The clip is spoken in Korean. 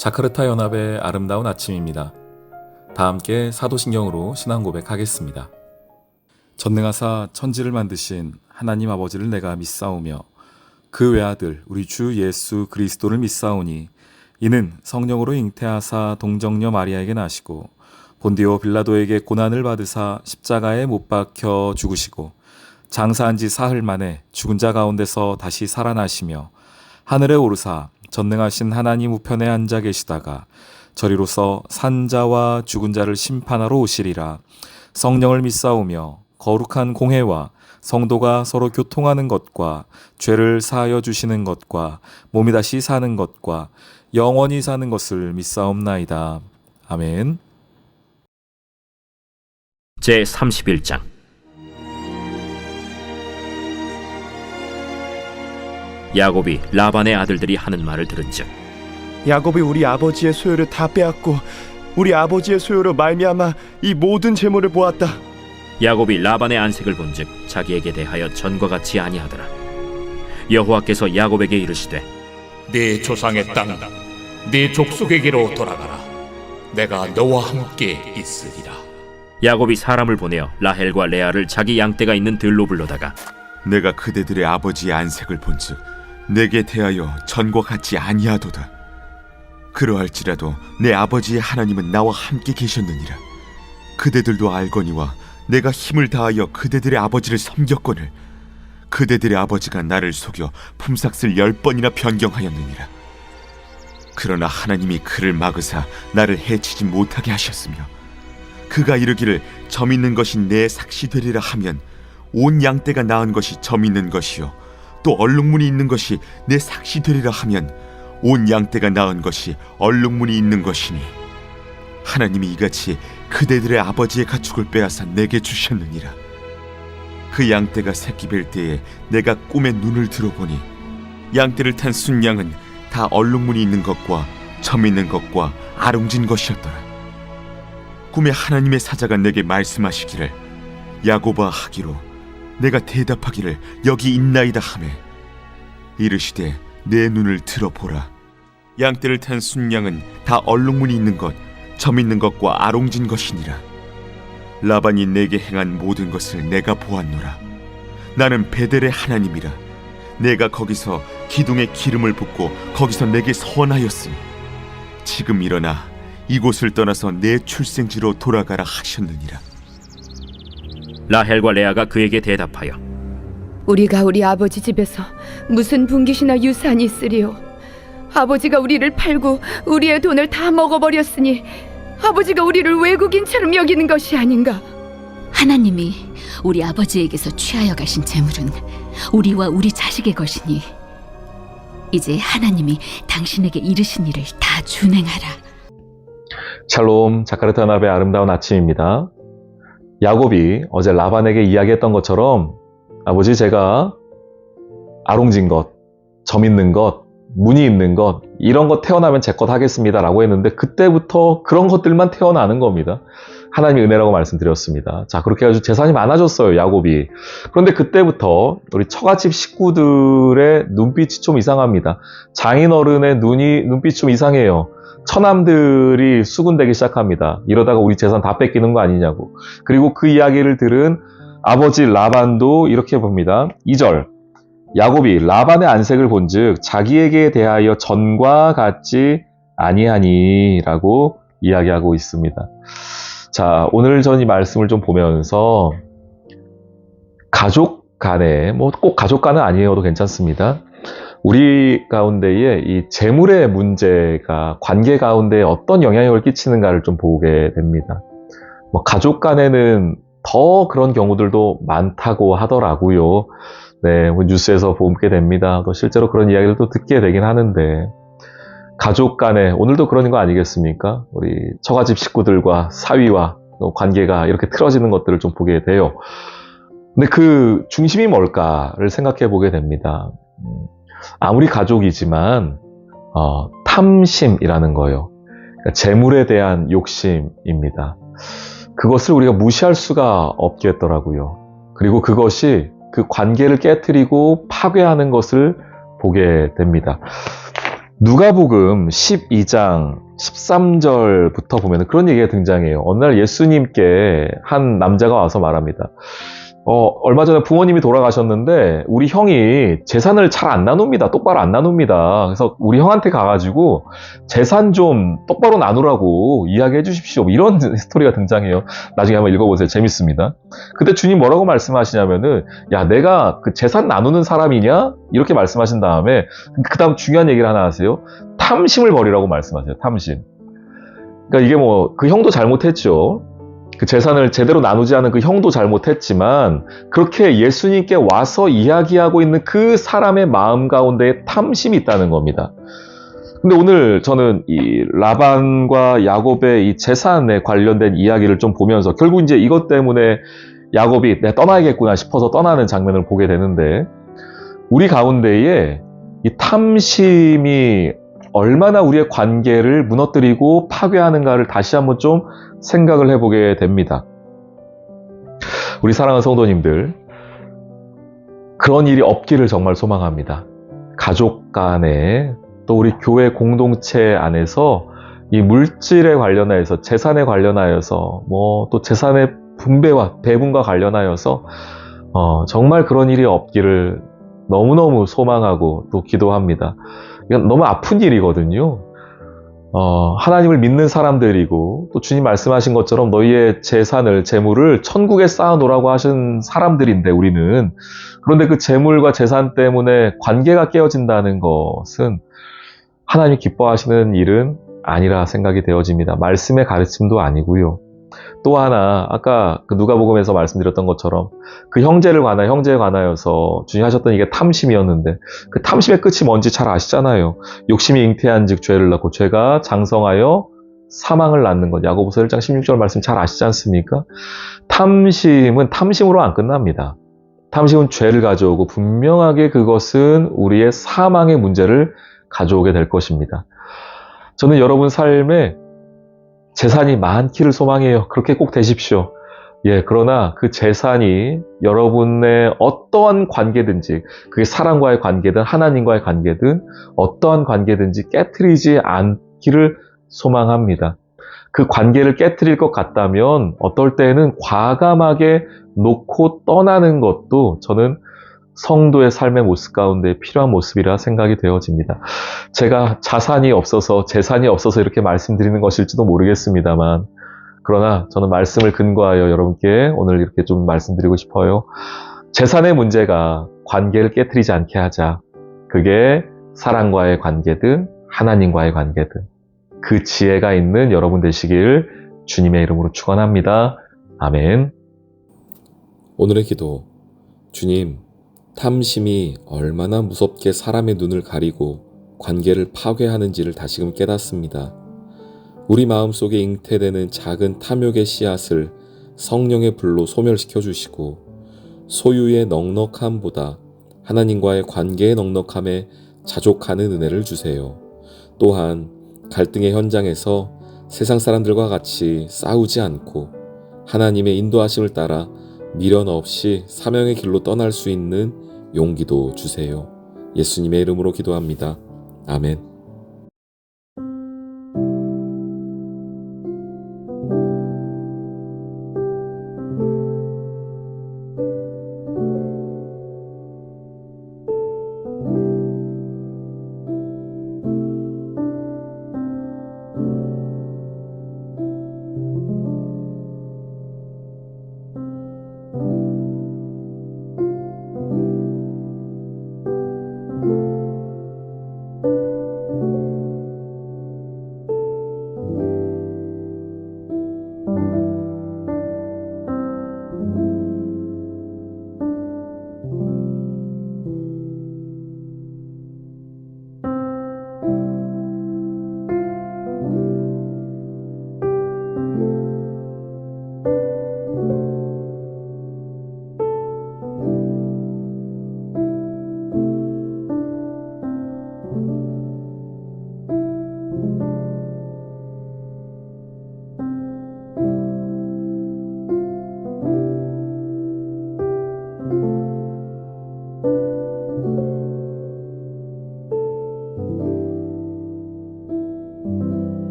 자카르타 연합의 아름다운 아침입니다. 다 함께 사도신경으로 신앙 고백하겠습니다. 전능하사 천지를 만드신 하나님 아버지를 내가 믿사오며 그 외아들 우리 주 예수 그리스도를 믿사오니 이는 성령으로 잉태하사 동정녀 마리아에게 나시고 본디오 빌라도에게 고난을 받으사 십자가에 못 박혀 죽으시고 장사한 지 사흘 만에 죽은 자 가운데서 다시 살아나시며 하늘에 오르사 전능하신 하나님 우편에 앉아 계시다가 저리로서 산자와 죽은 자를 심판하러 오시리라. 성령을 믿사오며 거룩한 공회와 성도가 서로 교통하는 것과 죄를 사하여 주시는 것과 몸이 다시 사는 것과 영원히 사는 것을 믿사옵나이다. 아멘. 제31장 야곱이 라반의 아들들이 하는 말을 들은즉 야곱이 우리 아버지의 소유를 다 빼앗고 우리 아버지의 소유로 말미암아 이 모든 재물을 모았다. 야곱이 라반의 안색을 본즉 자기에게 대하여 전과 같이 아니하더라. 여호와께서 야곱에게 이르시되 네 조상의 땅, 네 족속에게로 돌아가라. 내가 너와 함께 있으리라. 야곱이 사람을 보내어 라헬과 레아를 자기 양떼가 있는 들로 불러다가 내가 그대들의 아버지의 안색을 본즉 내게 대하여 전과 같지 아니하도다. 그러할지라도 내 아버지의 하나님은 나와 함께 계셨느니라. 그대들도 알거니와 내가 힘을 다하여 그대들의 아버지를 섬겼거늘 그대들의 아버지가 나를 속여 품삯을 10번이나 변경하였느니라. 그러나 하나님이 그를 막으사 나를 해치지 못하게 하셨으며 그가 이르기를 점 있는 것이 내 삭시 되리라 하면 온 양떼가 낳은 것이 점 있는 것이요 또 얼룩무늬 있는 것이 내 삭시 되리라 하면 온 양떼가 낳은 것이 얼룩무늬 있는 것이니 하나님이 이같이 그대들의 아버지의 가축을 빼앗아 내게 주셨느니라. 그 양떼가 새끼 뵐 때에 내가 꿈에 눈을 들어보니 양떼를 탄 순양은 다 얼룩무늬 있는 것과 점 있는 것과 아롱진 것이었더라. 꿈에 하나님의 사자가 내게 말씀하시기를 야곱아 하기로 내가 대답하기를 여기 있나이다 하매 이르시되 내 눈을 들어보라. 양떼를 탄 순양은 다 얼룩무늬 있는 것, 점 있는 것과 아롱진 것이니라. 라반이 내게 행한 모든 것을 내가 보았노라. 나는 베델의 하나님이라. 내가 거기서 기둥에 기름을 붓고 거기서 내게 선하였으니 지금 일어나 이곳을 떠나서 내 출생지로 돌아가라 하셨느니라. 라헬과 레아가 그에게 대답하여 우리가 우리 아버지 집에서 무슨 분깃이나 유산이 있으리요? 아버지가 우리를 팔고 우리의 돈을 다 먹어버렸으니 아버지가 우리를 외국인처럼 여기는 것이 아닌가? 하나님이 우리 아버지에게서 취하여 가신 재물은 우리와 우리 자식의 것이니 이제 하나님이 당신에게 이르신 일을 다 준행하라. 샬롬, 자카르타 연합의 아름다운 아침입니다. 야곱이 어제 라반에게 이야기했던 것처럼 아버지 제가 아롱진 것, 점 있는 것, 무늬 있는 것 이런 것 태어나면 제 것 하겠습니다 라고 했는데 그때부터 그런 것들만 태어나는 겁니다. 하나님의 은혜라고 말씀드렸습니다. 자, 그렇게 해가지고 재산이 많아졌어요, 야곱이. 그런데 그때부터 우리 처갓집 식구들의 눈빛이 좀 이상합니다. 장인어른의 눈빛이 좀 이상해요. 처남들이 수군대기 시작합니다. 이러다가 우리 재산 다 뺏기는 거 아니냐고. 그리고 그 이야기를 들은 아버지 라반도 이렇게 봅니다. 2절 야곱이 라반의 안색을 본즉 자기에게 대하여 전과 같지 아니하니 라고 이야기하고 있습니다. 자, 오늘 전 이 말씀을 좀 보면서 가족 간에 꼭 가족 간은 아니어도 괜찮습니다. 우리 가운데에 이 재물의 문제가 관계 가운데 어떤 영향력을 끼치는가를 좀 보게 됩니다. 가족 간에는 더 그런 경우들도 많다고 하더라고요. 네, 뉴스에서 보게 됩니다. 또 실제로 그런 이야기를 또 듣게 되긴 하는데 가족 간에 오늘도 그런 거 아니겠습니까? 우리 처갓집 식구들과 사위와 또 관계가 이렇게 틀어지는 것들을 좀 보게 돼요. 근데 그 중심이 뭘까를 생각해 보게 됩니다. 아무리 가족이지만 탐심이라는 거예요. 그러니까 재물에 대한 욕심입니다. 그것을 우리가 무시할 수가 없겠더라고요. 그리고 그것이 그 관계를 깨트리고 파괴하는 것을 보게 됩니다. 누가복음 12장 13절부터 보면 그런 얘기가 등장해요. 어느 날 예수님께 한 남자가 와서 말합니다. 얼마 전에 부모님이 돌아가셨는데 우리 형이 재산을 잘 안 나눕니다. 똑바로 안 나눕니다. 그래서 우리 형한테 가가지고 재산 좀 똑바로 나누라고 이야기해 주십시오. 이런 스토리가 등장해요. 나중에 한번 읽어보세요. 재밌습니다. 그때 주님 뭐라고 말씀하시냐면은 야, 내가 그 재산 나누는 사람이냐? 이렇게 말씀하신 다음에 그 다음 중요한 얘기를 하나 하세요. 탐심을 버리라고 말씀하세요. 탐심. 그러니까 이게 뭐 그 형도 잘못했죠. 그 재산을 제대로 나누지 않은 그 형도 잘못했지만 그렇게 예수님께 와서 이야기하고 있는 그 사람의 마음 가운데 탐심이 있다는 겁니다. 근데 오늘 저는 이 라반과 야곱의 이 재산에 관련된 이야기를 좀 보면서 결국 이제 이것 때문에 야곱이 내가 떠나야겠구나 싶어서 떠나는 장면을 보게 되는데 우리 가운데에 이 탐심이 얼마나 우리의 관계를 무너뜨리고 파괴하는가를 다시 한번 좀 생각을 해보게 됩니다. 우리 사랑하는 성도님들, 그런 일이 없기를 정말 소망합니다. 가족 간에 또 우리 교회 공동체 안에서 이 물질에 관련하여서 재산에 관련하여서 뭐 또 재산의 분배와 배분과 관련하여서 정말 그런 일이 없기를 너무너무 소망하고 또 기도합니다. 이건 너무 아픈 일이거든요. 하나님을 믿는 사람들이고 또 주님 말씀하신 것처럼 너희의 재산을 재물을 천국에 쌓아놓으라고 하신 사람들인데 우리는 그런데 그 재물과 재산 때문에 관계가 깨어진다는 것은 하나님이 기뻐하시는 일은 아니라 생각이 되어집니다. 말씀의 가르침도 아니고요. 또 하나 아까 그 누가복음에서 말씀드렸던 것처럼 그 형제에 관하여서 주님 하셨던 이게 탐심이었는데 그 탐심의 끝이 뭔지 잘 아시잖아요. 욕심이 잉태한즉 죄를 낳고 죄가 장성하여 사망을 낳는 것. 야고보서 1장 16절 말씀 잘 아시지 않습니까? 탐심은 탐심으로 안 끝납니다. 탐심은 죄를 가져오고 분명하게 그것은 우리의 사망의 문제를 가져오게 될 것입니다. 저는 여러분 삶에 재산이 많기를 소망해요. 그렇게 꼭 되십시오. 그러나 그 재산이 여러분의 어떠한 관계든지, 그게 사람과의 관계든 하나님과의 관계든 어떠한 관계든지 깨트리지 않기를 소망합니다. 그 관계를 깨트릴 것 같다면 어떨 때는 과감하게 놓고 떠나는 것도 저는 성도의 삶의 모습 가운데 필요한 모습이라 생각이 되어집니다. 제가 자산이 없어서 재산이 없어서 이렇게 말씀드리는 것일지도 모르겠습니다만 그러나 저는 말씀을 근거하여 여러분께 오늘 이렇게 좀 말씀드리고 싶어요. 재산의 문제가 관계를 깨트리지 않게 하자. 그게 사랑과의 관계든 하나님과의 관계든 그 지혜가 있는 여러분 되시길 주님의 이름으로 축원합니다. 아멘. 오늘의 기도. 주님, 탐심이 얼마나 무섭게 사람의 눈을 가리고 관계를 파괴하는지를 다시금 깨닫습니다. 우리 마음속에 잉태되는 작은 탐욕의 씨앗을 성령의 불로 소멸시켜 주시고 소유의 넉넉함보다 하나님과의 관계의 넉넉함에 자족하는 은혜를 주세요. 또한 갈등의 현장에서 세상 사람들과 같이 싸우지 않고 하나님의 인도하심을 따라 미련 없이 사명의 길로 떠날 수 있는 용기도 주세요. 예수님의 이름으로 기도합니다. 아멘.